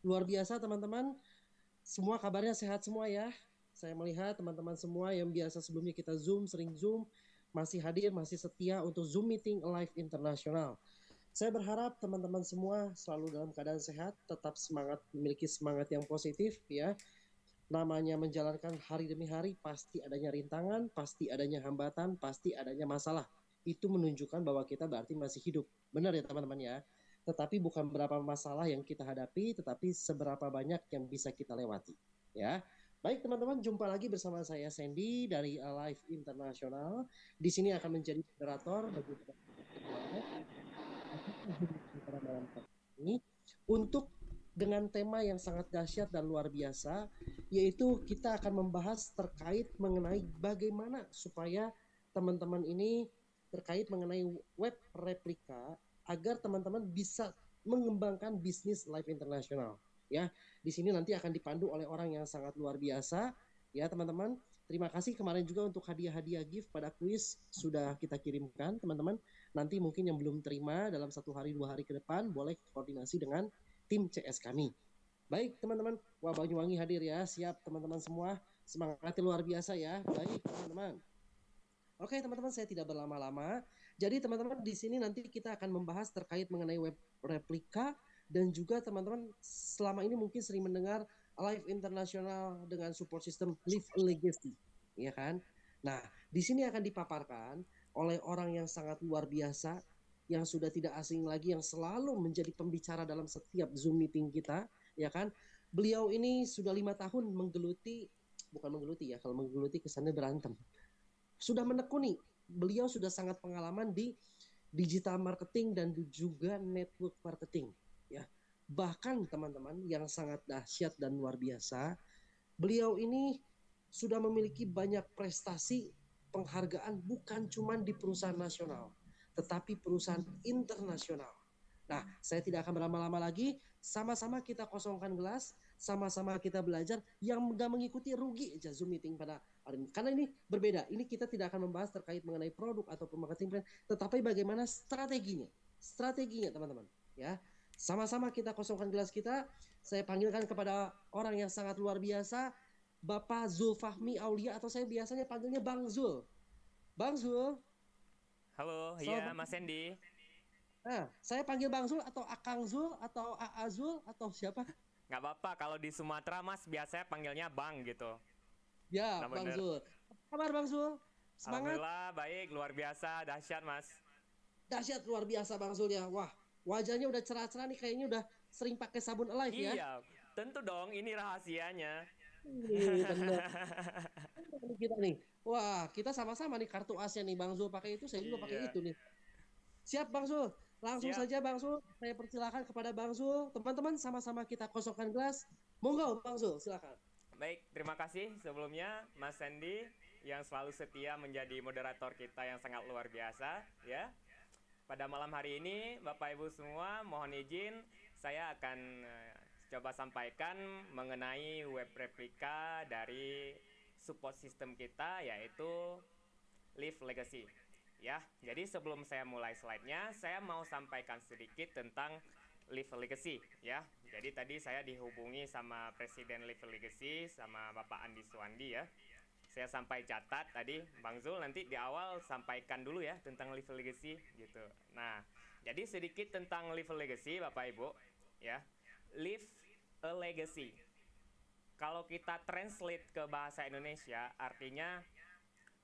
Luar biasa teman-teman, semua kabarnya sehat semua ya. Saya melihat teman-teman semua yang biasa sebelumnya kita Zoom, sering Zoom, masih hadir, masih setia untuk Zoom Meeting Live Internasional. Saya berharap teman-teman semua selalu dalam keadaan sehat, tetap semangat, memiliki semangat yang positif ya. Namanya menjalankan hari demi hari, pasti adanya rintangan, pasti adanya hambatan, pasti adanya masalah. Itu menunjukkan bahwa kita berarti masih hidup. Benar ya teman-teman ya. Tetapi bukan berapa masalah yang kita hadapi, tetapi seberapa banyak yang bisa kita lewati. Ya, baik teman-teman, jumpa lagi bersama saya Sandy dari Alive International. Di sini akan menjadi moderator bagi pada malam hari ini untuk dengan tema yang sangat dahsyat dan luar biasa, yaitu kita akan membahas terkait mengenai bagaimana supaya teman-teman ini terkait mengenai web replika agar teman-teman bisa mengembangkan bisnis live internasional. Ya, di sini nanti akan dipandu oleh orang yang sangat luar biasa. Ya, teman-teman. Terima kasih kemarin juga untuk hadiah-hadiah gift pada kuis sudah kita kirimkan, teman-teman. Nanti mungkin yang belum terima dalam 1 hari 2 hari ke depan boleh koordinasi dengan tim CS kami. Baik teman-teman, wah Banyuwangi hadir ya, siap teman-teman semua, semangatnya luar biasa ya. Baik teman-teman. Oke teman-teman, saya tidak berlama-lama. Jadi teman-teman di sini nanti kita akan membahas terkait mengenai web replika dan juga teman-teman selama ini mungkin sering mendengar Live Internasional dengan support system Live Legacy, ya kan? Nah, di sini akan dipaparkan oleh orang yang sangat luar biasa, yang sudah tidak asing lagi, yang selalu menjadi pembicara dalam setiap Zoom meeting kita, ya kan? Beliau ini sudah 5 tahun menggeluti, bukan menggeluti ya, kalau menggeluti kesannya berantem, sudah menekuni, beliau sudah sangat pengalaman di digital marketing dan juga network marketing ya. Bahkan teman-teman yang sangat dahsyat dan luar biasa, beliau ini sudah memiliki banyak prestasi penghargaan bukan cuma di perusahaan nasional, tetapi perusahaan internasional. Nah, saya tidak akan berlama-lama lagi. Sama-sama kita kosongkan gelas, sama-sama kita belajar. Yang nggak mengikuti rugi aja Zoom meeting pada hari ini. Karena ini berbeda. Ini kita tidak akan membahas terkait mengenai produk atau marketing plan, tetapi bagaimana strateginya. Strateginya, teman-teman. Ya, sama-sama kita kosongkan gelas kita. Saya panggilkan kepada orang yang sangat luar biasa, Bapak Zulfahmi Aulia, atau saya biasanya panggilnya Bang Zul. Bang Zul, Halo, selamat iya Mas pagi. Hendy. Nah, saya panggil Bang Zul atau Akang Zul atau AA Zul atau siapa? Nggak apa-apa kalau di Sumatera Mas biasanya panggilnya Bang gitu. Ya, Nah Bang bener. Zul. Apa kabar Bang Zul? Semangat? Alhamdulillah baik, luar biasa, dahsyat Mas. Dahsyat luar biasa Bang Zul ya. Wah, wajahnya udah cerah-cerah nih, kayaknya udah sering pakai sabun Alive ya. Iya, tentu dong ini rahasianya. Ini bener kita nih. Wah, kita sama-sama nih kartu Asia nih, Bang Zul pakai itu, saya juga pakai Iya, itu nih. Siap Bang Zul. Langsung siap. saja Bang Zul, saya persilakan kepada Bang Zul. Teman-teman sama-sama kita kosongkan gelas. Monggo Bang Zul, silakan. Baik, terima kasih sebelumnya Mas Hendy yang selalu setia menjadi moderator kita yang sangat luar biasa ya. Pada malam hari ini, Bapak Ibu semua, mohon izin saya akan coba sampaikan mengenai web replika dari support system kita yaitu Live Legacy. Ya, jadi sebelum saya mulai slide-nya, saya mau sampaikan sedikit tentang Live Legacy ya. Jadi tadi saya dihubungi sama Presiden Live Legacy sama Bapak Andi Suwandi ya. Saya sampai catat tadi Bang Zul nanti di awal sampaikan dulu ya tentang Live Legacy gitu. Nah, jadi sedikit tentang Live Legacy Bapak Ibu ya. Live a legacy. Kalau kita translate ke bahasa Indonesia artinya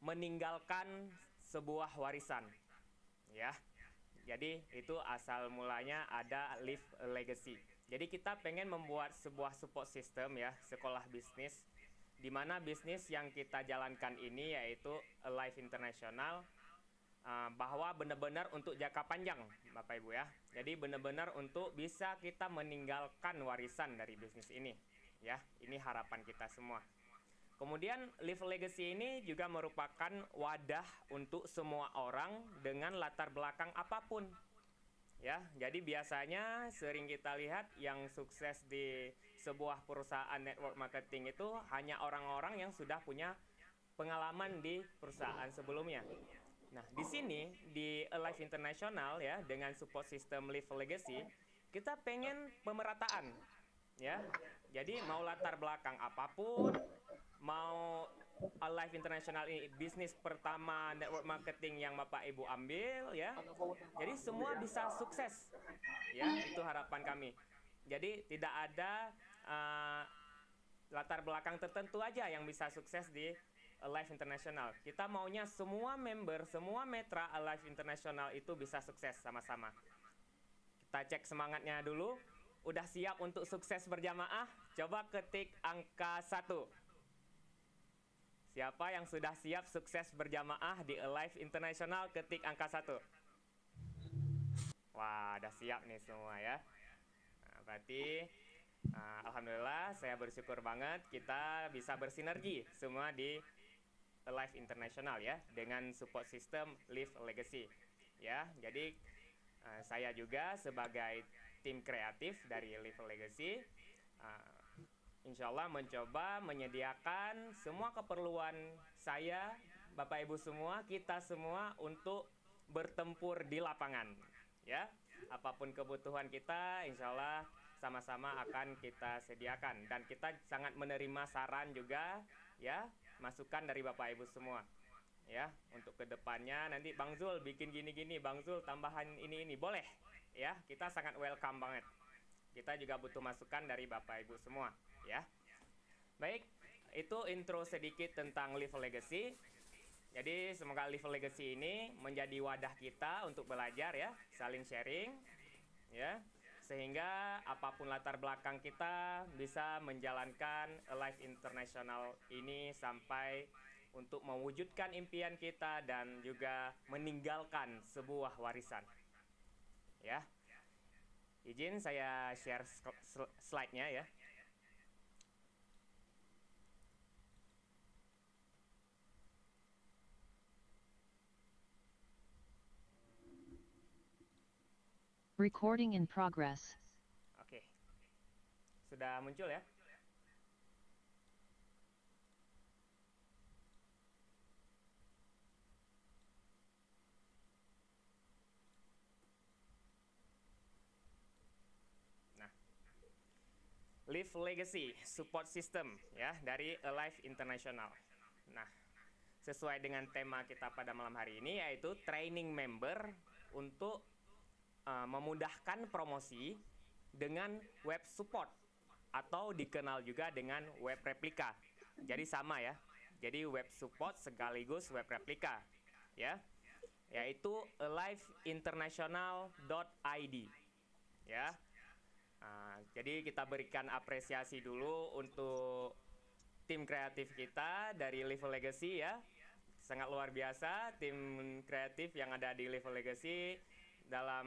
meninggalkan sebuah warisan ya. Jadi itu asal mulanya ada Live a Legacy. Jadi kita pengen membuat sebuah support system ya, sekolah bisnis di mana bisnis yang kita jalankan ini yaitu Alive International bahwa benar-benar untuk jangka panjang Bapak Ibu ya. Jadi benar-benar untuk bisa kita meninggalkan warisan dari bisnis ini. Ya, ini harapan kita semua. Kemudian Live Legacy ini juga merupakan wadah untuk semua orang dengan latar belakang apapun. Ya, jadi biasanya sering kita lihat yang sukses di sebuah perusahaan network marketing itu hanya orang-orang yang sudah punya pengalaman di perusahaan sebelumnya. Nah, di sini di Alive International ya dengan support system Live Legacy, kita pengen pemerataan. ya. Jadi mau latar belakang apapun, mau Alive International ini bisnis pertama network marketing yang Bapak Ibu ambil, ya. Jadi semua bisa sukses, ya. Itu harapan kami. Jadi tidak ada latar belakang tertentu aja yang bisa sukses di Alive International. Kita maunya semua member, semua mitra Alive International itu bisa sukses sama-sama. Kita cek semangatnya dulu. Udah siap untuk sukses berjamaah? Coba ketik angka 1. Siapa yang sudah siap sukses berjamaah di Alive International? Ketik angka 1. Wah, udah siap nih semua ya. Nah, berarti alhamdulillah saya bersyukur banget kita bisa bersinergi semua di Alive International ya, dengan support system Live Legacy ya. Jadi saya juga sebagai tim kreatif dari Live Legacy insya Allah mencoba menyediakan semua keperluan saya, Bapak Ibu semua, kita semua untuk bertempur di lapangan ya. Apapun kebutuhan kita insya Allah sama-sama akan kita sediakan, dan kita sangat menerima saran juga ya, masukan dari Bapak Ibu semua ya, untuk kedepannya nanti Bang Zul bikin gini-gini, Bang Zul tambahan ini boleh ya, kita sangat welcome banget. Kita juga butuh masukan dari Bapak Ibu semua ya. Baik, itu intro sedikit tentang Live Legacy. Jadi semoga Live Legacy ini menjadi wadah kita untuk belajar ya, saling sharing ya, sehingga apapun latar belakang kita bisa menjalankan Alive International ini sampai untuk mewujudkan impian kita dan juga meninggalkan sebuah warisan ya. Izin saya share slide-nya ya. Recording in progress. Oke. Sudah muncul ya? Nah, Live Legacy Support System ya dari Alive International. Nah, sesuai dengan tema kita pada malam hari ini, yaitu training member untuk memudahkan promosi dengan web support atau dikenal juga dengan web replika. Jadi sama ya. Jadi web support sekaligus web replika ya. Yaitu aliveinternational.id ya. Jadi kita berikan apresiasi dulu untuk tim kreatif kita dari Live Legacy ya. Sangat luar biasa tim kreatif yang ada di Live Legacy dalam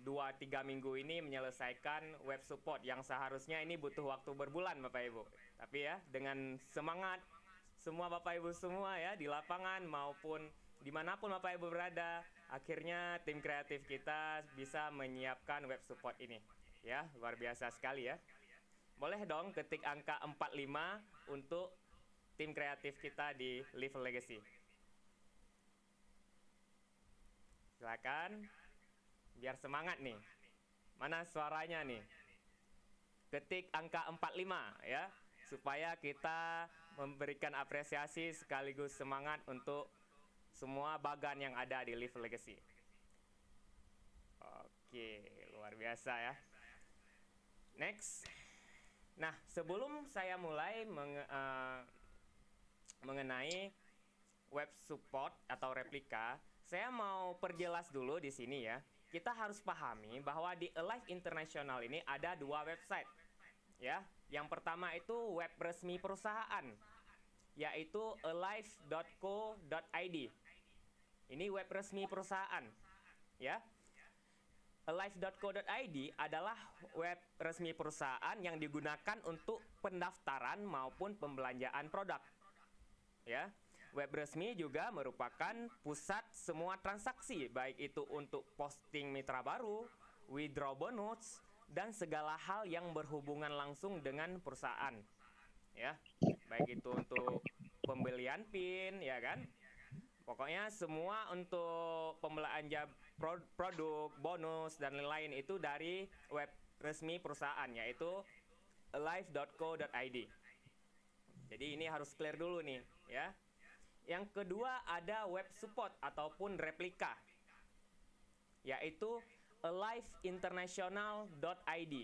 2-3 minggu ini menyelesaikan web support yang seharusnya ini butuh waktu berbulan Bapak Ibu. Tapi ya, dengan semangat semua Bapak Ibu semua ya, di lapangan maupun dimanapun Bapak Ibu berada, akhirnya tim kreatif kita bisa menyiapkan web support ini. Ya, luar biasa sekali ya. Boleh dong ketik angka 45 untuk tim kreatif kita di Live Legacy. Silakan. Biar semangat nih. Mana suaranya nih? Ketik angka 45 ya, supaya kita memberikan apresiasi sekaligus semangat untuk semua bagan yang ada di Live Legacy. Oke, luar biasa ya. Next. Nah, sebelum saya mulai mengenai web support atau replika, saya mau perjelas dulu di sini ya. Kita harus pahami bahwa di Alive International ini ada 2 website ya. Yang pertama itu web resmi perusahaan, yaitu alive.co.id. Ini web resmi perusahaan ya. Alive.co.id adalah web resmi perusahaan yang digunakan untuk pendaftaran maupun pembelanjaan produk ya. Web resmi juga merupakan pusat semua transaksi, baik itu untuk posting mitra baru, withdraw bonus, dan segala hal yang berhubungan langsung dengan perusahaan. Ya, baik itu untuk pembelian PIN, ya kan? Pokoknya semua untuk pembelanja produk, bonus, dan lain-lain itu dari web resmi perusahaan, yaitu alive.co.id. Jadi ini harus clear dulu nih ya. Yang kedua ada web support ataupun replika, yaitu aliveinternational.id.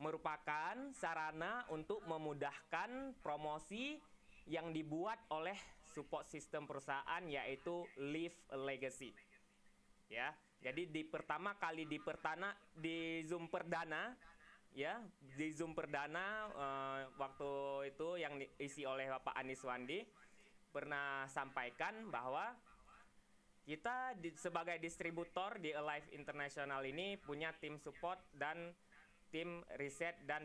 Merupakan sarana untuk memudahkan promosi yang dibuat oleh support system perusahaan, yaitu Live Legacy. Ya, jadi pertama kali di Zoom perdana ya, di Zoom perdana waktu itu yang diisi oleh Bapak Anies Wandi pernah sampaikan bahwa kita sebagai distributor di Alive International ini punya tim support dan tim riset dan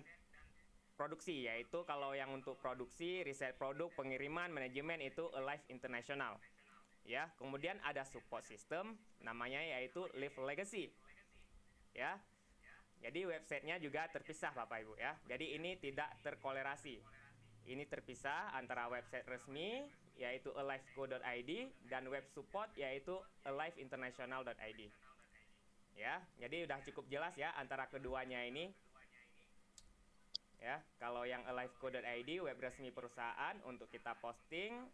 produksi, yaitu kalau yang untuk produksi, riset produk, pengiriman, manajemen itu Alive International. Ya, kemudian ada support system namanya yaitu Live Legacy. Ya. Jadi websitenya juga terpisah Bapak Ibu ya. Jadi ini tidak terkolerasi. Ini terpisah antara website resmi yaitu alive.co.id dan web support yaitu aliveinternational.id. Ya, jadi udah cukup jelas ya antara keduanya ini. Ya, kalau yang alive.co.id web resmi perusahaan untuk kita posting,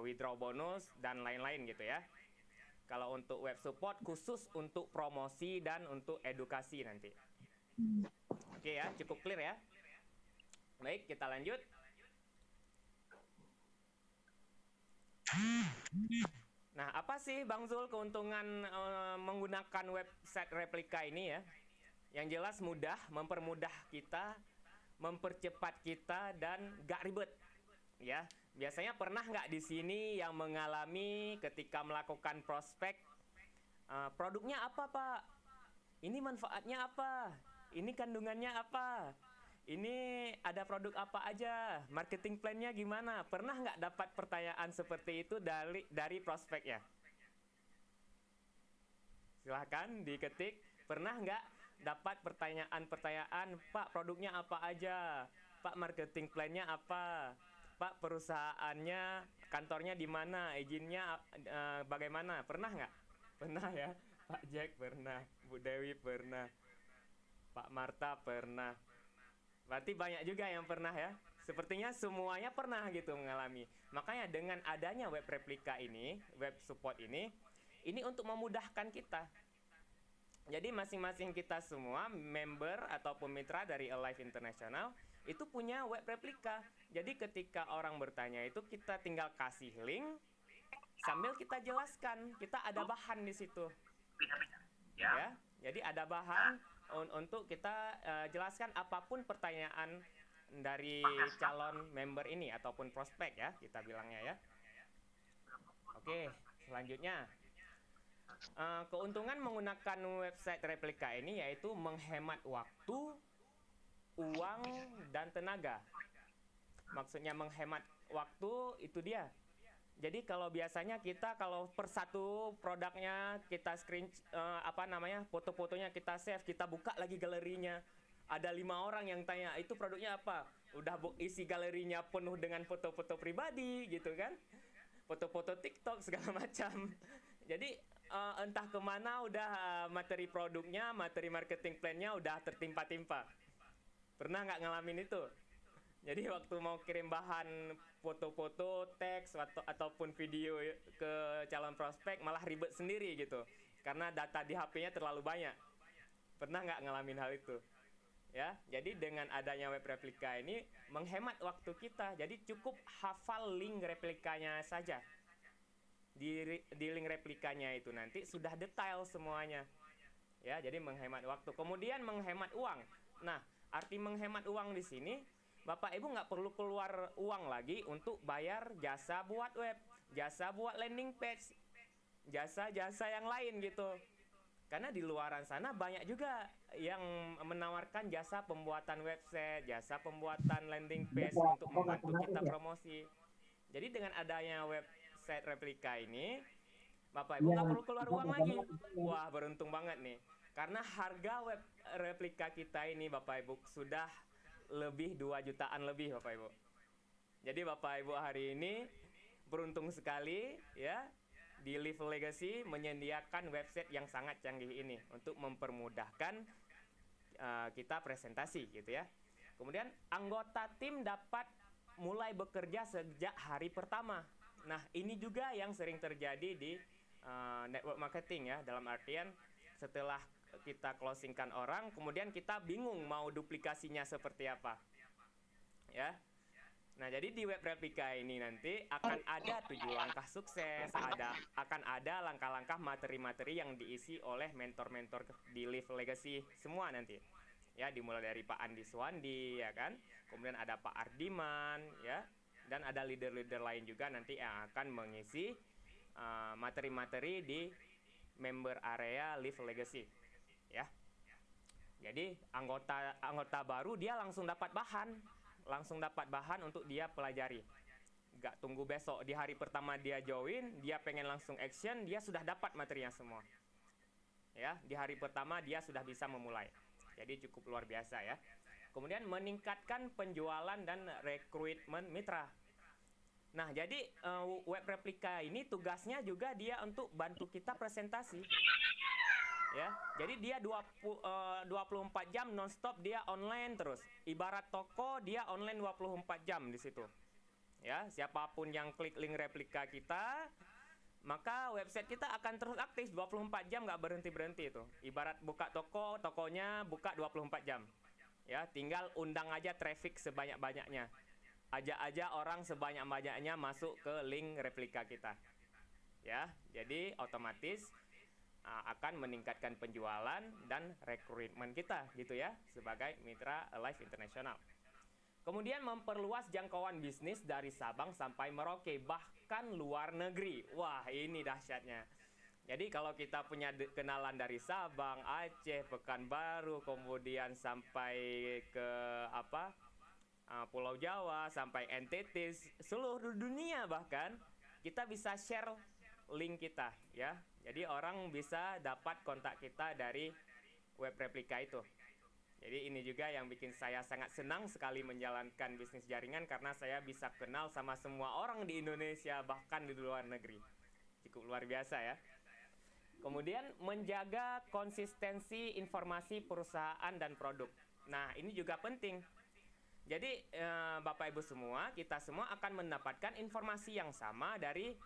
withdraw bonus dan lain-lain gitu ya. Kalau untuk web support khusus untuk promosi dan untuk edukasi nanti. Oke ya, cukup clear ya. Baik, kita lanjut. Nah, apa sih Bang Zul keuntungan menggunakan website replika ini ya? Yang jelas mudah, mempermudah kita, mempercepat kita dan gak ribet. Ya, biasanya pernah nggak di sini yang mengalami ketika melakukan prospek, produknya apa Pak? Ini manfaatnya apa? Ini kandungannya apa? Ini ada produk apa aja? Marketing plan-nya gimana? Pernah nggak dapat pertanyaan seperti itu dari prospeknya? Silahkan diketik. Pernah nggak dapat pertanyaan-pertanyaan, Pak produknya apa aja? Pak marketing plan-nya apa? Pak perusahaannya, kantornya di mana, izinnya bagaimana? Pernah nggak? Pernah ya, Pak Jack pernah, Bu Dewi pernah, Pak Marta pernah. Berarti banyak juga yang pernah ya. Sepertinya semuanya pernah gitu mengalami. Makanya dengan adanya web replika ini, web support ini untuk memudahkan kita. Jadi masing-masing kita semua member ataupun mitra dari Alive International itu punya web replika. Jadi ketika orang bertanya itu kita tinggal kasih link sambil kita jelaskan, kita ada bahan di situ. Ya, jadi ada bahan untuk kita jelaskan apapun pertanyaan dari calon member ini ataupun prospek ya, kita bilangnya ya. Oke, selanjutnya. Keuntungan menggunakan website replika ini yaitu menghemat waktu, uang, dan tenaga. Maksudnya menghemat waktu itu dia. Jadi kalau biasanya kita kalau per satu produknya kita foto-fotonya kita save, kita buka lagi galerinya. Ada 5 orang yang tanya, itu produknya apa? Udah isi galerinya penuh dengan foto-foto pribadi gitu kan. Foto-foto TikTok segala macam. Jadi entah kemana udah materi produknya, materi marketing plan-nya udah tertimpa-timpa. Pernah nggak ngalamin itu? Jadi waktu mau kirim bahan foto-foto, teks ataupun video ke calon prospek malah ribet sendiri gitu. Karena data di HP-nya terlalu banyak. Pernah nggak ngalamin hal itu? Ya, jadi dengan adanya web replika ini menghemat waktu kita. Jadi cukup hafal link replikanya saja. Di link replikanya itu nanti sudah detail semuanya. Ya, jadi menghemat waktu. Kemudian menghemat uang. Nah, arti menghemat uang di sini, Bapak Ibu nggak perlu keluar uang lagi untuk bayar jasa buat web, jasa buat landing page, jasa-jasa yang lain gitu. Karena di luaran sana banyak juga yang menawarkan jasa pembuatan website, jasa pembuatan landing page untuk membantu kita promosi. Jadi dengan adanya website replika ini, Bapak Ibu nggak perlu keluar uang lagi. Wah, beruntung banget nih. Karena harga web replika kita ini Bapak Ibu sudah lebih 2 jutaan lebih Bapak Ibu. Jadi Bapak Ibu hari ini beruntung sekali ya, di Live Legacy menyediakan website yang sangat canggih ini untuk mempermudahkan kita presentasi gitu ya. Kemudian anggota tim dapat mulai bekerja sejak hari pertama. Nah, ini juga yang sering terjadi di network marketing ya, dalam artian setelah kita closingkan orang, kemudian kita bingung mau duplikasinya seperti apa. Ya. Nah, jadi di web replika ini nanti akan ada 7 langkah sukses, akan ada langkah-langkah materi-materi yang diisi oleh mentor-mentor di Live Legacy semua nanti. Ya, dimulai dari Pak Andi Swandi ya kan. Kemudian ada Pak Ardiman ya, dan ada leader-leader lain juga nanti yang akan mengisi materi-materi di member area Live Legacy ya. Jadi anggota baru dia langsung dapat bahan untuk dia pelajari. Gak tunggu besok, di hari pertama dia join, dia pengen langsung action, dia sudah dapat materinya semua. Ya, di hari pertama dia sudah bisa memulai. Jadi cukup luar biasa ya. Kemudian meningkatkan penjualan dan rekrutmen mitra. Nah, jadi web replika ini tugasnya juga dia untuk bantu kita presentasi. Ya, jadi dia 24 jam nonstop dia online terus. Ibarat toko dia online 24 jam di situ. Ya, siapapun yang klik link replika kita, maka website kita akan terus aktif 24 jam nggak berhenti-berhenti itu. Ibarat buka toko, tokonya buka 24 jam. Ya, tinggal undang aja traffic sebanyak-banyaknya. Ajak aja orang sebanyak-banyaknya masuk ke link replika kita. Ya, jadi otomatis akan meningkatkan penjualan dan rekrutmen kita gitu ya sebagai mitra Alive International. Kemudian memperluas jangkauan bisnis dari Sabang sampai Merauke bahkan luar negeri. Wah, ini dahsyatnya. Jadi kalau kita punya kenalan dari Sabang, Aceh, Pekanbaru, kemudian sampai ke Pulau Jawa, sampai NTT, seluruh dunia bahkan kita bisa share link kita ya. Jadi orang bisa dapat kontak kita dari web replika itu. Jadi ini juga yang bikin saya sangat senang sekali menjalankan bisnis jaringan karena saya bisa kenal sama semua orang di Indonesia bahkan di luar negeri. Cukup luar biasa ya. Kemudian menjaga konsistensi informasi perusahaan dan produk. Nah, ini juga penting. Jadi Bapak Ibu semua, kita semua akan mendapatkan informasi yang sama dari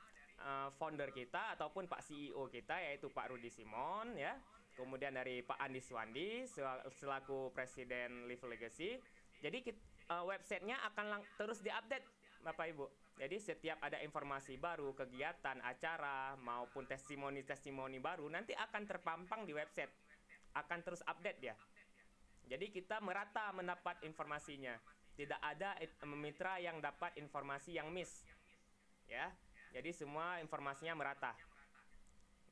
founder kita ataupun Pak CEO kita yaitu Pak Rudi Simon ya. Kemudian dari Pak Andi Swandi selaku Presiden Live Legacy. Jadi websitenya akan terus diupdate Bapak Ibu. Jadi setiap ada informasi baru, kegiatan, acara maupun testimoni-testimoni baru nanti akan terpampang di website. Akan terus update dia. Jadi kita merata mendapat informasinya. Tidak ada mitra yang dapat informasi yang miss. Ya. Jadi semua informasinya merata.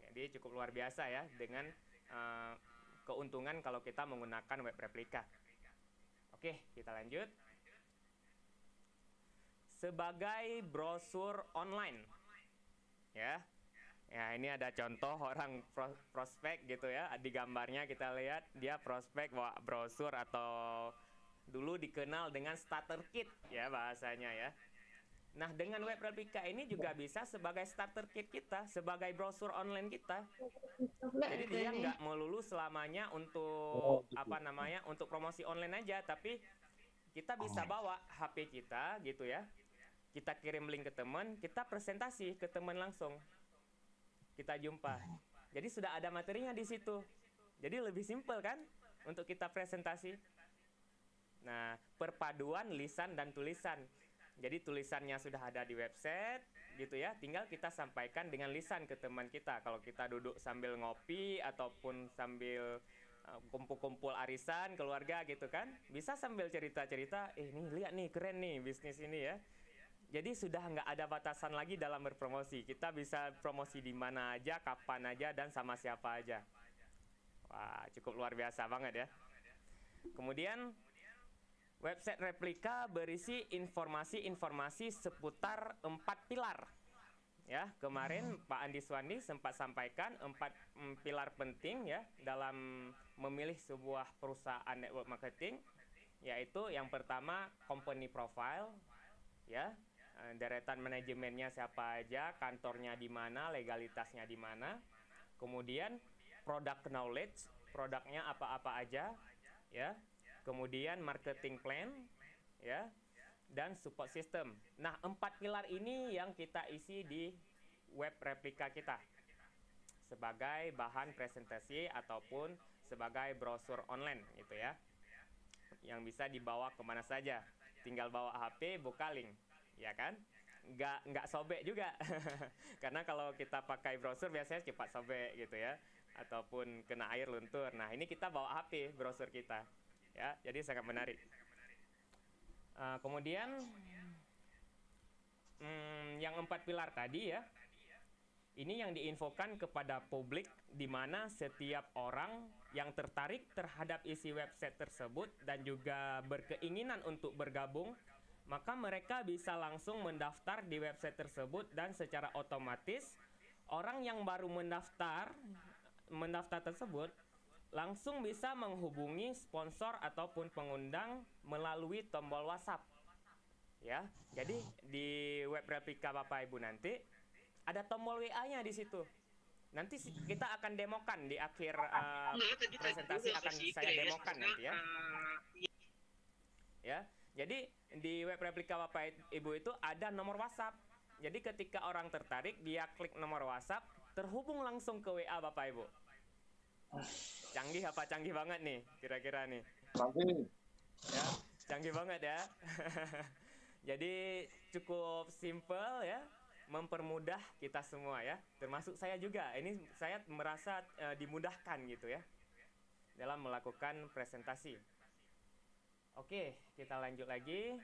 Jadi cukup luar biasa ya dengan keuntungan kalau kita menggunakan web replika. Oke, kita lanjut. Sebagai brosur online. Ya. Ya, ini ada contoh orang prospek gitu ya. Di gambarnya kita lihat dia prospek bawa brosur atau dulu dikenal dengan starter kit ya bahasanya ya. Nah, dengan web replika ini juga bisa sebagai starter kit kita, sebagai brosur online kita. Jadi dia nggak melulu selamanya untuk untuk promosi online aja, tapi kita bisa bawa HP kita gitu ya. Kita kirim link ke teman, kita presentasi ke teman langsung. Kita jumpa. Jadi sudah ada materinya di situ. Jadi lebih simpel kan untuk kita presentasi. Nah, perpaduan lisan dan tulisan. Jadi tulisannya sudah ada di website gitu ya, tinggal kita sampaikan dengan lisan ke teman kita. Kalau kita duduk sambil ngopi ataupun sambil kumpul-kumpul arisan keluarga gitu kan, bisa sambil cerita-cerita, nih lihat nih keren nih bisnis ini ya. Jadi sudah nggak ada batasan lagi dalam berpromosi. Kita bisa promosi di mana aja, kapan aja, dan sama siapa aja. Wah, cukup luar biasa banget ya. Kemudian website replika berisi informasi-informasi seputar 4 pilar. Ya, kemarin Pak Andi Swandi sempat sampaikan 4 pilar penting ya dalam memilih sebuah perusahaan network marketing, yaitu yang pertama company profile, ya, deretan manajemennya siapa aja, kantornya di mana, legalitasnya di mana. Kemudian product knowledge, produknya apa-apa aja, ya. kemudian marketing plan, ya, dan support system. Nah, 4 pilar ini yang kita isi di web replika kita sebagai bahan presentasi ataupun sebagai brosur online gitu ya, yang bisa dibawa kemana saja. Tinggal bawa HP, buka link, ya kan? Nggak sobek juga. Karena kalau kita pakai brosur biasanya cepat sobek gitu ya, ataupun kena air luntur. Nah, ini kita bawa HP brosur kita, ya, jadi sangat menarik. Kemudian yang 4 pilar tadi ya, ini yang diinfokan kepada publik, di mana setiap orang yang tertarik terhadap isi website tersebut dan juga berkeinginan untuk bergabung, maka mereka bisa langsung mendaftar di website tersebut, dan secara otomatis orang yang baru mendaftar tersebut langsung bisa menghubungi sponsor ataupun pengundang melalui tombol WhatsApp. Ya, jadi di web replika Bapak Ibu nanti ada tombol WA-nya di situ. Nanti kita akan demokan di akhir presentasi, akan saya demokan nanti ya. Ya, jadi di web replika Bapak Ibu itu ada nomor WhatsApp. Jadi ketika orang tertarik, dia klik nomor WhatsApp, terhubung langsung ke WA Bapak Ibu. Canggih apa canggih banget nih kira-kira nih? Canggih. Ya, canggih banget ya. Jadi cukup simple ya, mempermudah kita semua ya, termasuk saya juga. Ini saya merasa dimudahkan gitu ya dalam melakukan presentasi. Oke, kita lanjut lagi.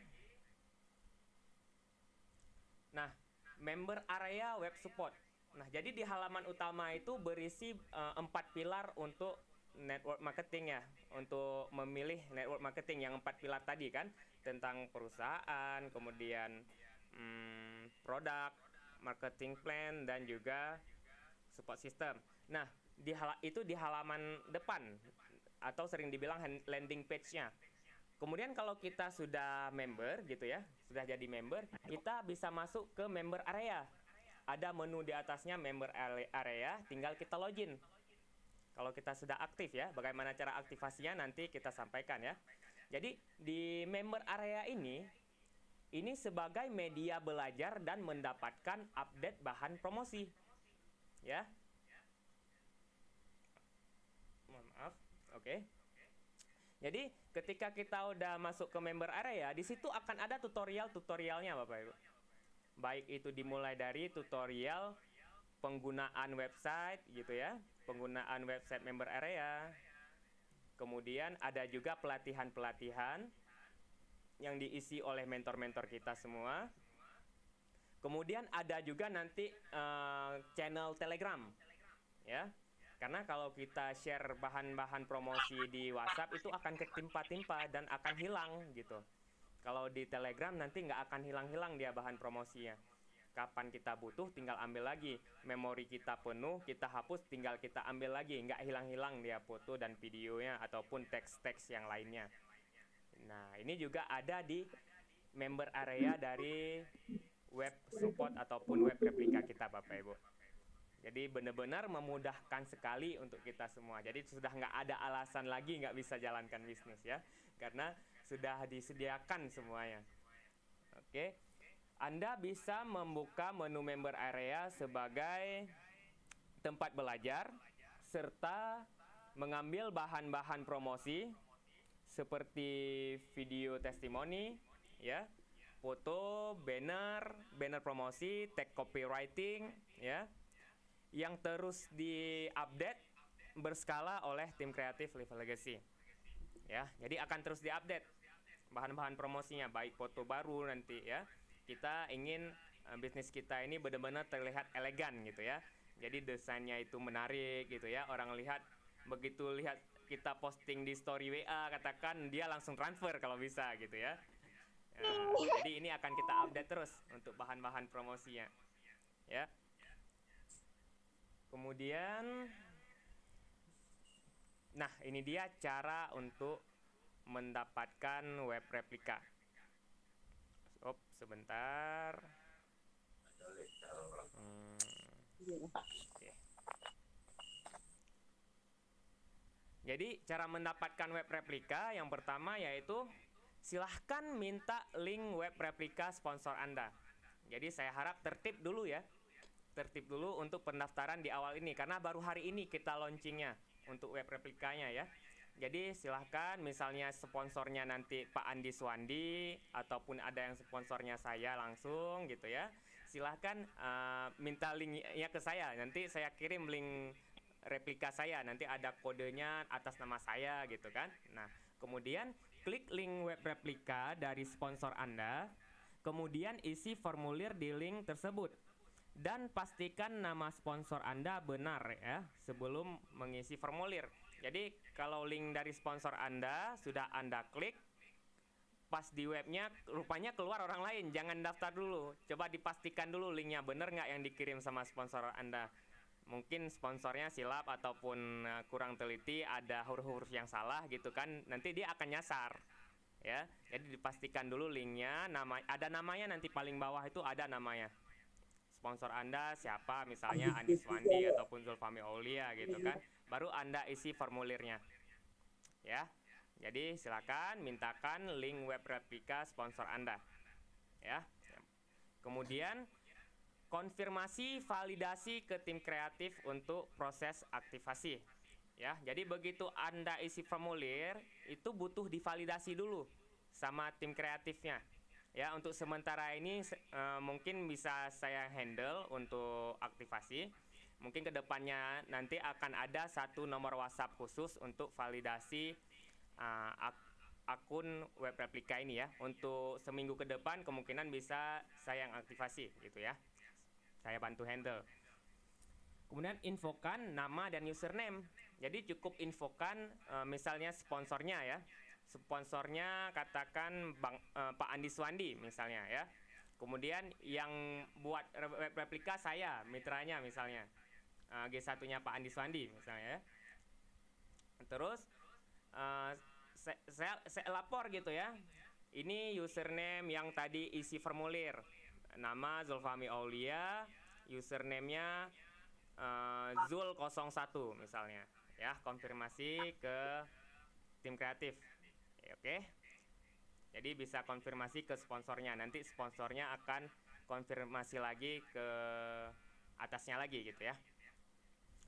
Nah, member area web support. Nah, jadi di halaman utama itu berisi 4 pilar untuk network marketing ya, untuk memilih network marketing yang 4 pilar tadi kan, tentang perusahaan, kemudian produk, marketing plan, dan juga support system. Nah, itu di halaman depan atau sering dibilang landing page-nya. Kemudian kalau kita sudah member gitu ya, sudah jadi member, kita bisa masuk ke member area. Ada menu di atasnya member area, tinggal kita login. Kalau kita sudah aktif ya, bagaimana cara aktivasinya nanti kita sampaikan ya. Jadi di member area ini sebagai media belajar dan mendapatkan update bahan promosi. Ya. Maaf. Oke. Jadi ketika kita udah masuk ke member area, di situ akan ada tutorialnya Bapak Ibu. Baik itu dimulai dari tutorial penggunaan website gitu ya, penggunaan website member area. Kemudian ada juga pelatihan-pelatihan yang diisi oleh mentor-mentor kita semua. Kemudian ada juga nanti channel Telegram, ya. Karena kalau kita share bahan-bahan promosi di WhatsApp itu akan ketimpa-timpa dan akan hilang gitu. Kalau di Telegram nanti nggak akan hilang-hilang dia bahan promosinya. Kapan kita butuh tinggal ambil lagi. Memori kita penuh, kita hapus, tinggal kita ambil lagi. Nggak hilang-hilang dia foto dan videonya ataupun teks-teks yang lainnya. Nah, ini juga ada di member area dari web support ataupun web replika kita Bapak Ibu. Jadi benar-benar memudahkan sekali untuk kita semua. Jadi sudah nggak ada alasan lagi nggak bisa jalankan bisnis ya. Karena sudah disediakan semuanya. Oke. Anda bisa membuka menu member area sebagai tempat belajar serta mengambil bahan-bahan promosi seperti video testimoni, ya, foto, banner promosi, tag copywriting, ya, yang terus diupdate berskala oleh tim kreatif Live Legacy. Ya, jadi akan terus diupdate bahan-bahan promosinya, baik foto baru nanti ya. Kita ingin bisnis kita ini benar-benar terlihat elegan gitu ya. Jadi desainnya itu menarik gitu ya. Orang lihat, begitu lihat kita posting di story WA, katakan dia langsung transfer kalau bisa gitu ya. Jadi ini akan kita update terus untuk bahan-bahan promosinya. Ya. Kemudian, nah ini dia cara untuk mendapatkan web replika. Sebentar. Oke. Jadi cara mendapatkan web replika yang pertama yaitu silahkan minta link web replika sponsor Anda. Jadi saya harap tertib dulu ya. Tertib dulu untuk pendaftaran di awal ini karena baru hari ini kita launchingnya untuk web replikanya ya. Jadi silahkan misalnya sponsornya nanti Pak Andi Swandi ataupun ada yang sponsornya saya langsung gitu ya. Silahkan minta linknya ke saya. Nanti saya kirim link replika saya, nanti ada kodenya atas nama saya gitu kan. Nah, kemudian klik link web replika dari sponsor Anda, kemudian isi formulir di link tersebut. Dan pastikan nama sponsor Anda benar ya sebelum mengisi formulir. Jadi kalau link dari sponsor Anda sudah Anda klik, pas di webnya rupanya keluar orang lain, jangan daftar dulu. Coba dipastikan dulu linknya benar nggak yang dikirim sama sponsor Anda. Mungkin sponsornya silap ataupun kurang teliti, ada huruf-huruf yang salah gitu kan, nanti dia akan nyasar ya. Jadi dipastikan dulu linknya, ada namanya, nanti paling bawah itu ada namanya sponsor Anda siapa, misalnya Andi Swandi ataupun Zulfami Aulia gitu kan, baru Anda isi formulirnya ya. Jadi silakan mintakan link web replika sponsor Anda ya. Kemudian konfirmasi validasi ke tim kreatif untuk proses aktivasi ya. Jadi begitu Anda isi formulir itu butuh divalidasi dulu sama tim kreatifnya ya. Untuk sementara ini mungkin bisa saya handle untuk aktivasi. Mungkin kedepannya nanti akan ada satu nomor WhatsApp khusus untuk validasi akun web replika ini ya. Untuk seminggu ke depan kemungkinan bisa saya yang aktivasi gitu ya. Saya bantu handle. Kemudian infokan nama dan username. Jadi cukup infokan misalnya sponsornya ya. Sponsornya katakan Pak Andi Swandi misalnya ya. Kemudian yang buat web replika saya, mitranya misalnya G1-nya Pak Andi Swandi misalnya ya. Terus saya lapor gitu ya. Ini username yang tadi isi formulir. Nama Zulfami Aulia, username-nya Zul01 misalnya ya, konfirmasi ke tim kreatif. Oke. Jadi bisa konfirmasi ke sponsornya, nanti sponsornya akan konfirmasi lagi ke atasnya lagi gitu ya.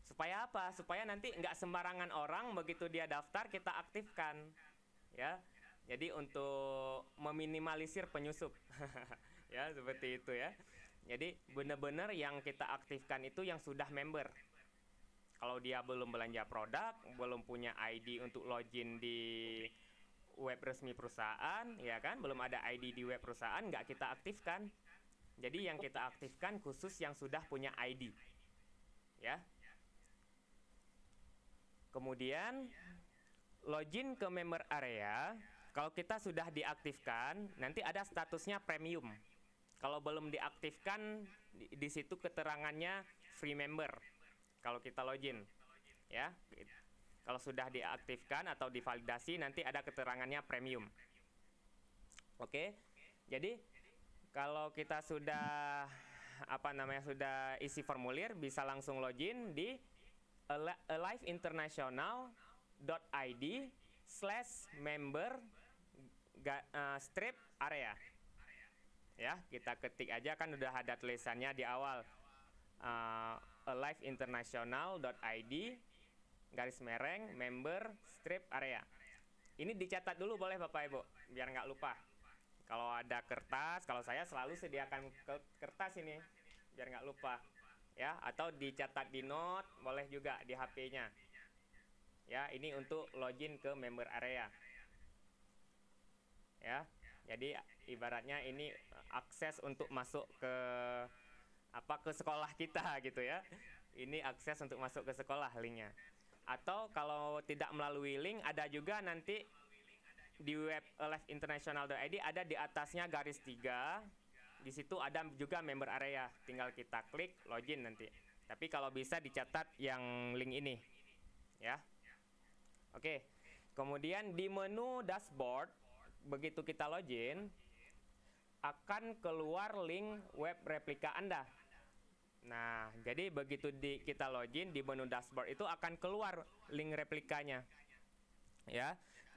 Supaya apa? Supaya nanti nggak sembarangan orang begitu dia daftar kita aktifkan ya. Jadi untuk meminimalisir penyusup ya, seperti itu ya. Jadi benar-benar yang kita aktifkan itu yang sudah member. Kalau dia belum belanja produk, belum punya ID untuk login di web resmi perusahaan, ya kan, belum ada ID di web perusahaan, nggak kita aktifkan. Jadi yang kita aktifkan khusus yang sudah punya ID ya. Kemudian login ke member area. Kalau kita sudah diaktifkan, nanti ada statusnya premium. Kalau belum diaktifkan, di situ keterangannya free member. Kalau kita login, ya. Kalau sudah diaktifkan atau divalidasi, nanti ada keterangannya premium. Oke. Jadi kalau kita sudah sudah isi formulir, bisa langsung login di aliveinternational.id/member-strip-area. Ya, kita ketik aja, kan udah ada tulisannya di awal, aliveinternational.id/member-strip-area. Ini dicatat dulu boleh Bapak Ibu, biar nggak lupa. Kalau ada kertas, kalau saya selalu sediakan kertas ini, biar nggak lupa. Ya, atau dicatat di note, boleh juga di HP-nya. Ya, ini untuk login ke member area. Ya, jadi ibaratnya ini akses untuk masuk ke sekolah kita gitu ya. Ini akses untuk masuk ke sekolah linknya. Atau kalau tidak melalui link, ada juga nanti di web aliveinternational.id ada di atasnya garis 3. Di situ ada juga member area, tinggal kita klik login nanti. Tapi kalau bisa dicatat yang link ini ya. Oke. Kemudian di menu dashboard, begitu kita login akan keluar link web replika Anda. Nah, jadi begitu kita login di menu dashboard itu akan keluar link replikanya ya.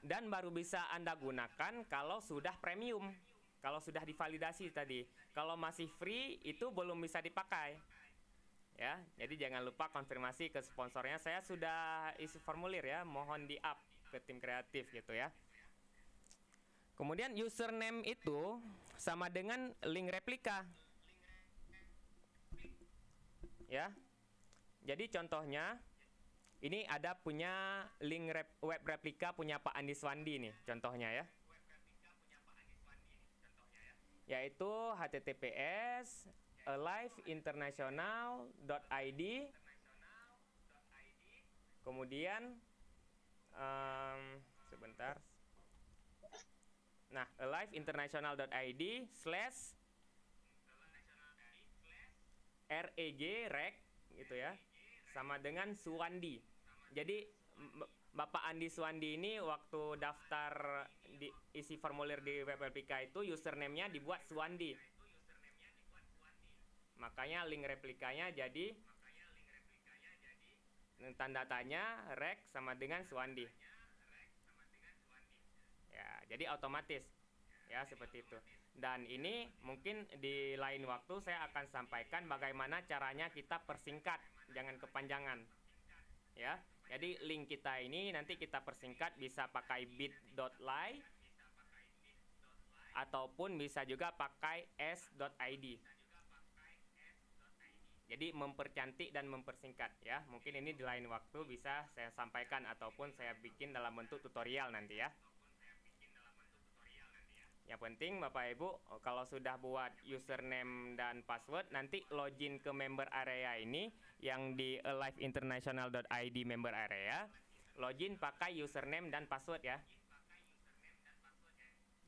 Dan baru bisa Anda gunakan kalau sudah premium, kalau sudah divalidasi tadi. Kalau masih free itu belum bisa dipakai. Ya, jadi jangan lupa konfirmasi ke sponsornya. Saya sudah isi formulir ya, mohon di-up ke tim kreatif gitu ya. Kemudian username itu sama dengan link replika. Ya. Jadi contohnya ini ada punya link web replika punya Pak Andi Swandi nih contohnya ya. Yaitu https aliveinternational.id, kemudian sebentar. Nah, aliveinternational.id /reg gitu ya, sama dengan Suwandi. Jadi Bapak Andi Suwandi ini waktu daftar isi formulir di web replika itu username-nya dibuat Suwandi. Makanya link replikanya jadi tanda tanya reg sama dengan Suwandi. Ya, jadi otomatis ya seperti itu. Dan ini mungkin di lain waktu saya akan sampaikan bagaimana caranya kita persingkat, jangan kepanjangan. Ya. Jadi link kita ini nanti kita persingkat bisa pakai bit.ly ataupun bisa juga pakai s.id. Jadi mempercantik dan mempersingkat ya. Mungkin ini di lain waktu bisa saya sampaikan ataupun saya bikin dalam bentuk tutorial nanti ya. Yang penting Bapak Ibu kalau sudah buat username dan password, nanti login ke member area ini yang di aliveinternational.id member area, login pakai username dan password ya.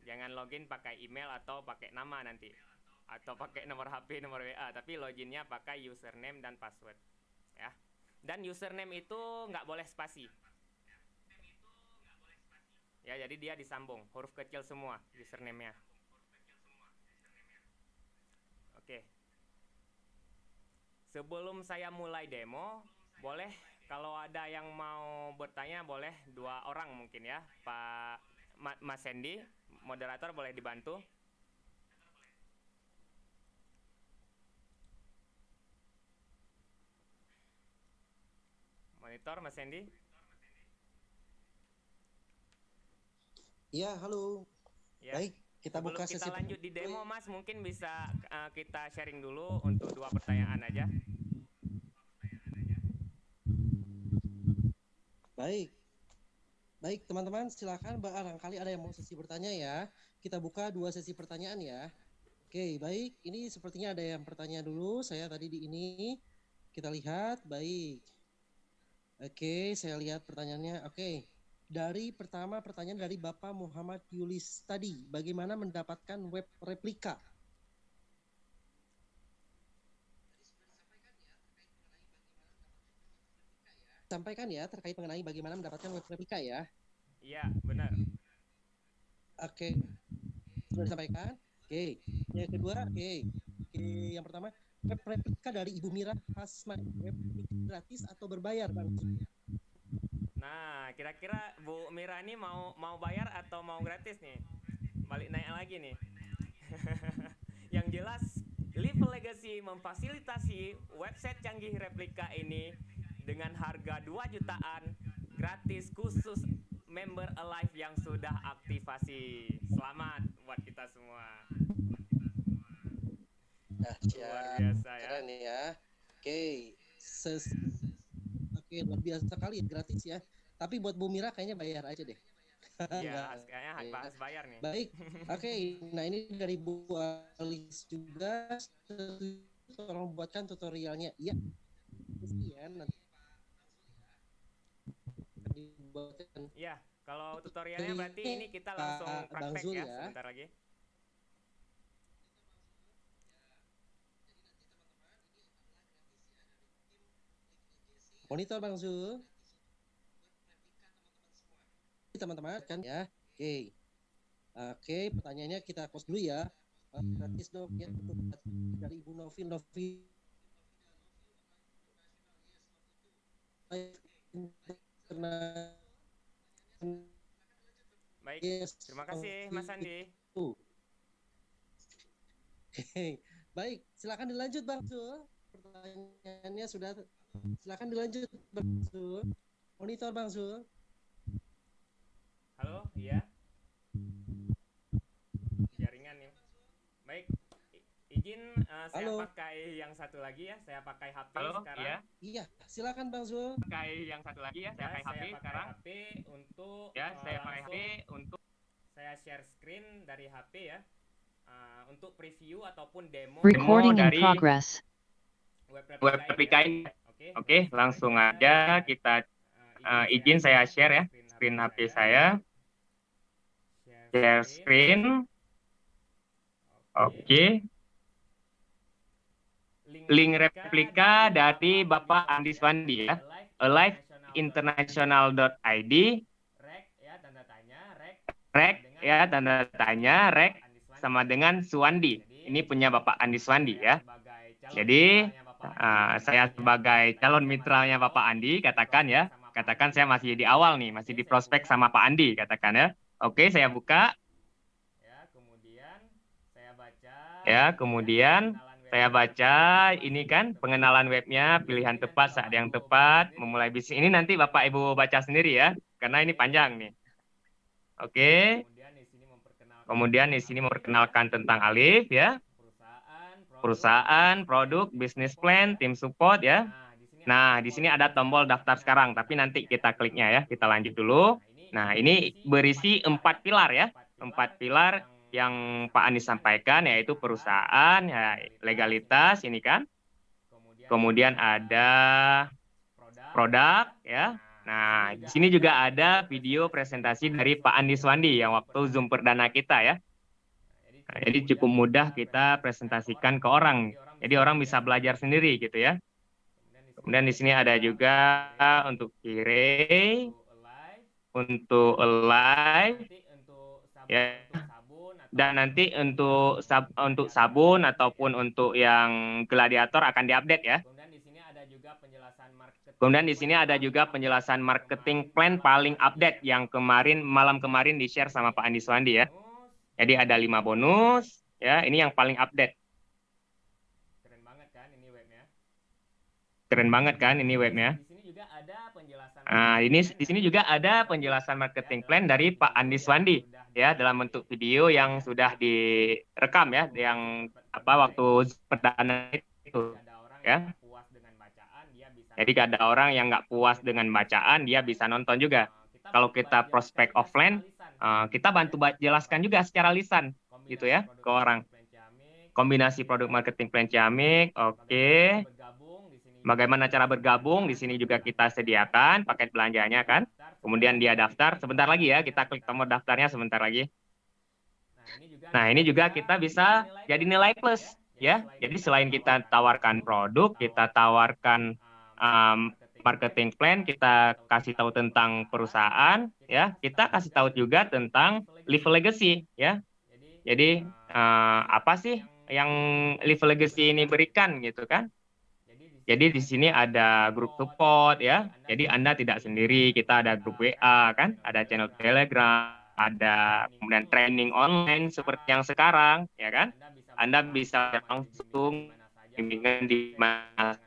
Jangan login pakai email atau pakai nama nanti, atau pakai nomor HP, nomor WA, tapi loginnya pakai username dan password ya. Dan username itu nggak boleh spasi ya, jadi dia disambung huruf kecil semua username-nya. Oke, sebelum saya mulai demo, boleh kalau ada yang mau bertanya boleh 2 orang mungkin ya. Pak Mas Sandy, moderator boleh dibantu. Monitor Mas Sandy. Ya, halo. Ya. Baik, kita Sebelum buka kita sesi lanjut di demo Mas, mungkin bisa kita sharing dulu untuk 2 pertanyaan aja. Baik. Baik, teman-teman, silakan barangkali ada yang mau sesi bertanya ya. Kita buka 2 sesi pertanyaan ya. Oke, baik. Ini sepertinya ada yang bertanya dulu. Saya tadi di ini. Kita lihat, baik. Oke, saya lihat pertanyaannya. Oke. Dari pertama pertanyaan dari Bapak Muhammad Yulis tadi, bagaimana mendapatkan web replika? Sampaikan ya terkait mengenai bagaimana mendapatkan web replika ya. Iya, benar. Oke, sudah disampaikan. Oke, yang kedua, oke, yang pertama, web replika dari Ibu Mira Hasma, web replika gratis atau berbayar, Bang? Nah, kira-kira Bu Mira ini mau bayar atau mau gratis nih? Balik naik lagi nih. Yang jelas, Live Legacy memfasilitasi website canggih replika ini dengan harga 2 jutaan gratis khusus member Alive yang sudah aktivasi. Selamat buat kita semua. Luar biasa ya. Keren ya. Oke, oke, luar biasa sekali, gratis ya. Tapi buat Bu Mira kayaknya bayar aja deh. Iya, kayaknya bahas bayar nih. Baik, oke. Nah ini dari Bu Alis juga, tolong buatkan tutorialnya. Iya, ya nanti dibuatkan. Iya, kalau tutorialnya berarti ini kita langsung praktek ya sebentar lagi. Monitor Bang Zul. Teman-teman kan ya. Oke. Oke, pertanyaannya kita close dulu ya. Gratis dong ya dari Ibu Novi karena Baik, Yes, terima kasih Mas Andi. itu. Baik, silakan dilanjut Bang Sul. Pertanyaannya sudah, silakan dilanjut Bang Sul. Monitor Bang Sul. Halo, iya. Jaringan ya. Baik, izin saya Halo. pakai yang satu lagi ya. Saya pakai HP Halo, sekarang. iya. Iya, silakan Bang Sul. Pakai yang satu lagi ya, saya pakai HP pakai sekarang. HP untuk Ya, saya pakai HP langsung untuk saya share screen dari HP ya. Untuk preview ataupun demo Recording in dari progress. web web replika ini. ini. Oke, langsung aja kita izin saya share ya screen HP saya. Share screen. Oke. Link replika dari Bapak Andi Swandi ya. aliveinternational.id rek ya tanda tanya rek sama dengan Suwandi. Ini punya Bapak Andi Swandi ya. Jadi saya sebagai calon mitranya Bapak Andi katakan ya, katakan saya masih di awal nih, masih di prospek sama Pak Andi katakan ya. Oke, saya buka. Ya, kemudian saya baca ini kan pengenalan webnya, pilihan tepat saat yang tepat, memulai bisnis. Ini nanti Bapak Ibu baca sendiri ya, karena ini panjang nih. Oke. Kemudian di sini memperkenalkan tentang Alif ya. Perusahaan, produk, bisnis plan, tim support ya. Nah, di sini ada tombol daftar sekarang, tapi nanti kita kliknya ya. Kita lanjut dulu. Nah, ini berisi 4 pilar ya. 4 pilar yang Pak Anies sampaikan, yaitu perusahaan, ya, legalitas ini kan. Kemudian ada produk ya. Nah, di sini juga ada video presentasi dari Pak Andi Swandi yang waktu Zoom perdana kita ya. Nah, jadi cukup mudah kita presentasikan ke orang. Jadi orang bisa belajar sendiri gitu ya. Kemudian di sini ada juga untuk Q&A, untuk live ya. Dan nanti untuk sabun ataupun untuk yang gladiator akan diupdate ya. Kemudian di sini ada juga penjelasan marketing plan paling update yang malam kemarin di-share sama Pak Andi Swandi ya. Jadi ada 5 bonus ya, ini yang paling update. Keren banget kan ini webnya? Keren banget kan ini webnya? Nah, ini di sini juga ada penjelasan marketing plan dari Pak Andi Swandi ya dalam bentuk video yang sudah direkam ya, yang waktu perdana itu ya. Jadi ada orang yang nggak puas dengan bacaan, dia bisa nonton juga. Kalau kita prospek offline, kita bantu jelaskan juga secara lisan, gitu ya, ke orang. Kombinasi produk marketing plan Ciamik, oke. Bagaimana cara bergabung, di sini juga kita sediakan paket belanjanya kan. Kemudian dia daftar, sebentar lagi ya, kita klik tombol daftarnya sebentar lagi. Nah, ini juga kita bisa jadi nilai plus, ya. Jadi selain kita tawarkan produk, kita tawarkan marketing plan, kita kasih tahu tentang perusahaan, ya, kita kasih tahu juga tentang Live Legacy, ya. Jadi apa sih yang Live Legacy ini berikan, gitu kan? Jadi di sini ada grup support, ya. Jadi Anda tidak sendiri, kita ada grup WA, kan? Ada channel Telegram, ada kemudian training online seperti yang sekarang, ya kan? Anda bisa langsung bimbingan di mana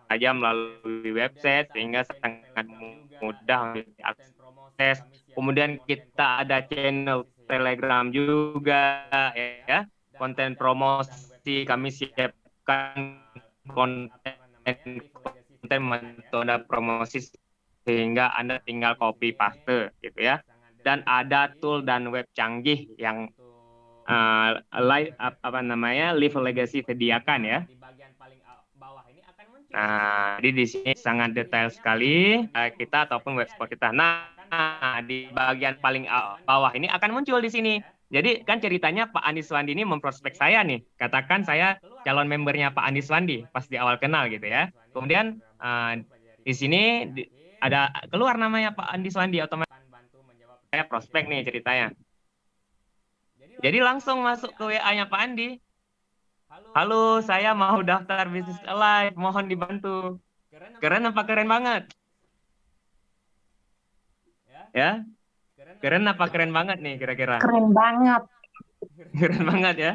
saja melalui website sehingga sangat mudah diakses. Kemudian kita ada channel Telegram juga ya. Konten promosi kami siapkan konten metode promosi sehingga Anda tinggal copy paste gitu ya. Dan ada tool dan web canggih yang Live Legacy sediakan ya. Nah, jadi di sini sangat detail sekali kita ataupun website kita. Nah, di bagian paling bawah ini akan muncul di sini. Jadi kan ceritanya Pak Andi Swandi ini memprospek saya nih. Katakan saya calon membernya Pak Andi Swandi pas di awal kenal gitu ya. Kemudian di sini ada keluar namanya Pak Andi Swandi, otomatis saya prospek nih ceritanya. Jadi langsung masuk ke WA-nya Pak Andi. Halo, saya mau daftar bisnis Alive, mohon dibantu. Keren apa keren banget? Ya, Keren apa keren banget nih kira-kira? Keren banget. Keren banget ya.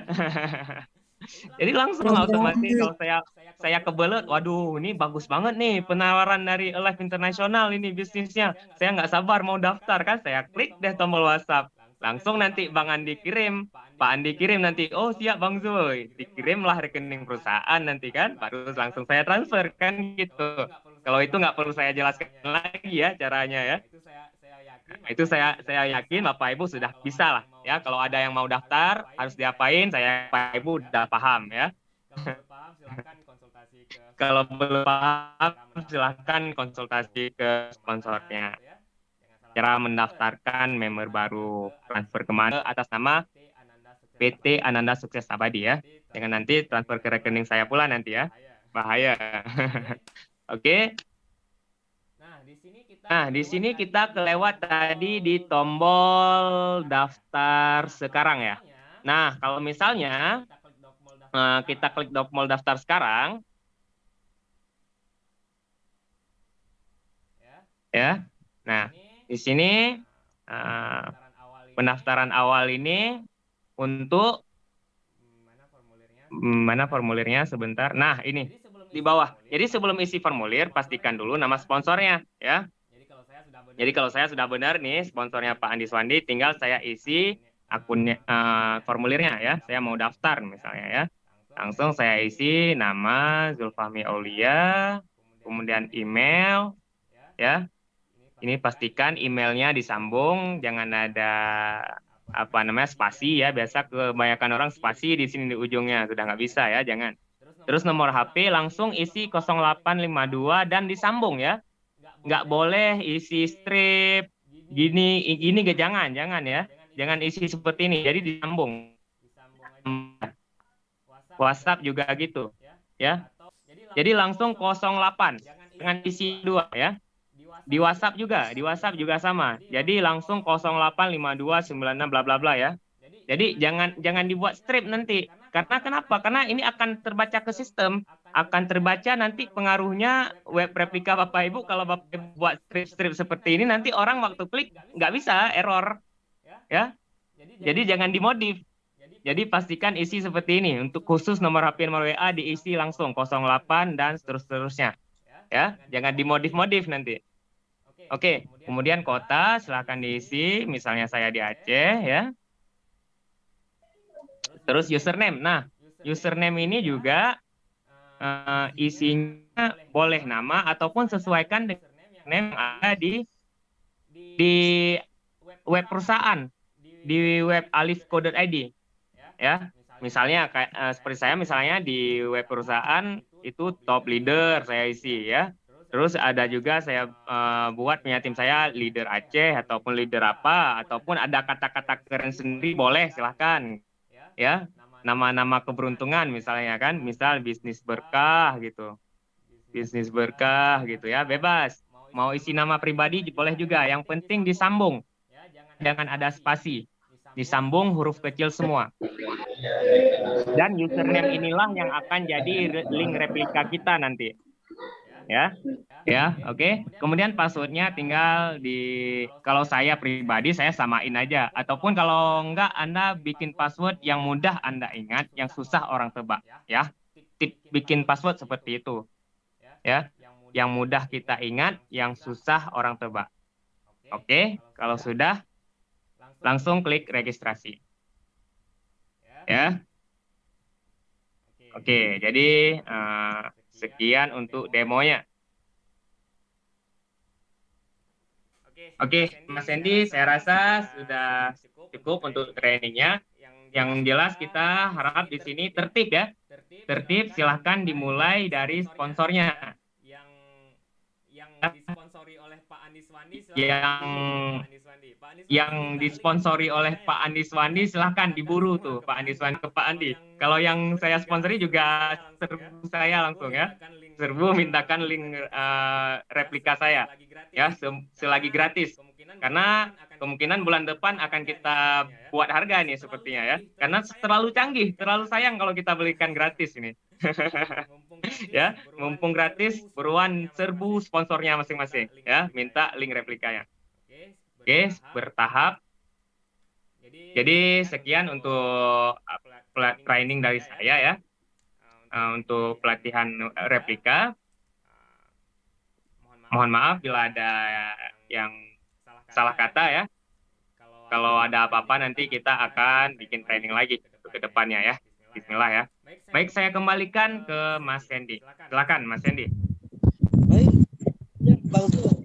Jadi langsung Keren otomatis banget. kalau saya kebelet, waduh ini bagus banget nih penawaran dari Alive International ini bisnisnya. Saya nggak sabar mau daftar kan, saya klik deh tombol WhatsApp. Langsung nanti Bang Andi kirim, Pak Andi kirim nanti, oh siap Bang Zul, dikirimlah rekening perusahaan nanti kan, baru langsung saya transfer kan gitu. Kalau itu nggak perlu saya jelaskan lagi ya caranya ya. Nah, itu saya yakin Bapak Ibu sudah bisa lah ya. Kalau ada yang mau daftar harus diapain, saya Bapak Ibu udah paham ya. Kalau belum paham silahkan konsultasi ke sponsornya. Cara mendaftarkan member baru, transfer kemana atas nama PT Ananda Sukses Abadi ya. Jangan nanti transfer ke rekening saya pula nanti ya. Bahaya. Oke. Nah, di sini kita kelewat tadi di tombol daftar sekarang ya. Nah, kalau misalnya kita klik tombol daftar sekarang, ya. Nah, di sini pendaftaran awal ini untuk mana formulirnya sebentar. Nah, ini di bawah. Jadi sebelum isi formulir, pastikan dulu nama sponsornya ya. Jadi kalau saya sudah benar nih sponsornya Pak Andi Swandi, tinggal saya isi akunnya formulirnya ya. Saya mau daftar misalnya ya. Langsung saya isi nama Zulfahmi Aulia, kemudian email ya. Ini pastikan emailnya disambung, jangan ada apa namanya spasi ya. Biasa kebanyakan orang spasi di sini di ujungnya, sudah nggak bisa ya, jangan. Terus nomor HP langsung isi 0852 dan disambung ya. Nggak boleh isi strip gini jangan ya. Jangan isi seperti ini, jadi disambung. WhatsApp juga gitu ya. Jadi langsung 08, jangan isi 2 ya. Di WhatsApp juga sama. Jadi langsung 085296 bla bla bla ya. Jadi jangan dibuat strip nanti. Karena kenapa? Karena ini akan terbaca ke sistem, akan terbaca nanti pengaruhnya web replika Bapak Ibu. Kalau Bapak Ibu buat strip-strip seperti ini nanti orang waktu klik nggak bisa, error ya. Jadi jangan dimodif. Jadi pastikan isi seperti ini. Untuk khusus nomor HP nomor WA diisi langsung 08 dan seterusnya ya. Jangan dimodif-modif nanti. Oke, kemudian kota silahkan diisi, misalnya saya di Aceh ya. Terus username. Nah, username ini juga isinya boleh nama ataupun sesuaikan dengan name yang ada di web perusahaan, di web alif.co.id ya. Misalnya kayak seperti saya misalnya di web perusahaan itu top leader saya isi ya. Terus ada juga saya buat punya tim saya leader Aceh ataupun leader apa, ataupun ada kata-kata keren sendiri boleh silahkan ya. Nama-nama keberuntungan misalnya kan, misal bisnis berkah gitu ya, bebas. Mau isi nama pribadi boleh juga, yang penting disambung, jangan ada spasi, disambung huruf kecil semua. Dan username inilah yang akan jadi link replika kita nanti. Ya, oke. Kemudian passwordnya tinggal kalau saya pribadi saya samain aja. Ataupun kalau enggak Anda bikin password yang mudah Anda ingat, yang susah orang tebak. Ya, tip bikin password seperti itu. Ya, yang mudah kita ingat, yang susah orang tebak. Oke, kalau sudah langsung klik registrasi. Ya. Oke, jadi sekian untuk demonya. Oke, Mas Hendy, saya rasa sudah cukup untuk trainingnya. Yang jelas kita harap di sini tertib ya. Tertib, silahkan dimulai dari sponsornya. Yang disponsori oleh Pak Andi Swandi silahkan diburu tuh Pak Andi Swandi ke Pak Andi. Kalau yang saya sponsori juga serbu saya langsung ya. Serbu mintakan link replika saya ya selagi gratis. Karena kemungkinan bulan depan akan kita buat harga nih sepertinya ya. Karena terlalu canggih, terlalu sayang kalau kita belikan gratis ini. Ya, mumpung gratis, buruan serbu sponsornya masing-masing ya, minta link replikanya. Oke, bertahap. Jadi sekian untuk training dari saya ya, untuk pelatihan replika. Mohon maaf bila ada yang salah kata ya. Kalau ada apa-apa nanti kita akan bikin training lagi ke depannya ya. Bismillah ya. Baik, saya kembalikan ke Mas Sandy. Silakan Mas Sandy. Baik, ya, Bang Zul.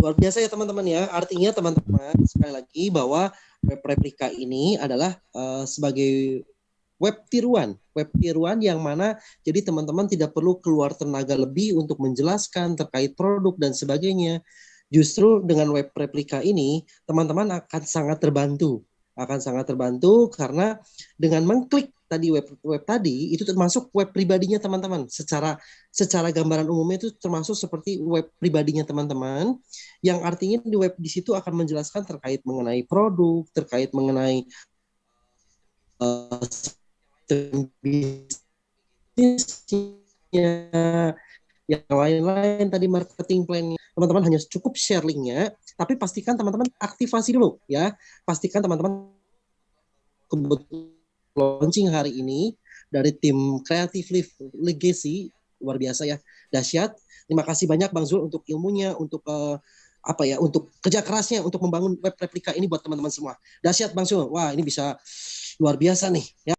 Luar biasa ya teman-teman ya. Artinya teman-teman sekali lagi bahwa web replika ini adalah sebagai web tiruan yang mana jadi teman-teman tidak perlu keluar tenaga lebih untuk menjelaskan terkait produk dan sebagainya. Justru dengan web replika ini teman-teman akan sangat terbantu karena dengan mengklik tadi web tadi itu termasuk web pribadinya teman-teman. Secara gambaran umumnya itu termasuk seperti web pribadinya teman-teman, yang artinya di situ akan menjelaskan terkait mengenai produk, terkait mengenai bisnisnya, yang lain-lain tadi marketing plan. Teman-teman hanya cukup share linknya, tapi pastikan teman-teman aktifasi dulu ya. Pastikan teman-teman kebetulan launching hari ini dari tim Creative Legacy, luar biasa ya, dahsyat. Terima kasih banyak Bang Zul untuk ilmunya, untuk untuk kerja kerasnya untuk membangun web replika ini buat teman-teman semua. Dahsyat Bang Zul. Wah, ini bisa luar biasa nih ya.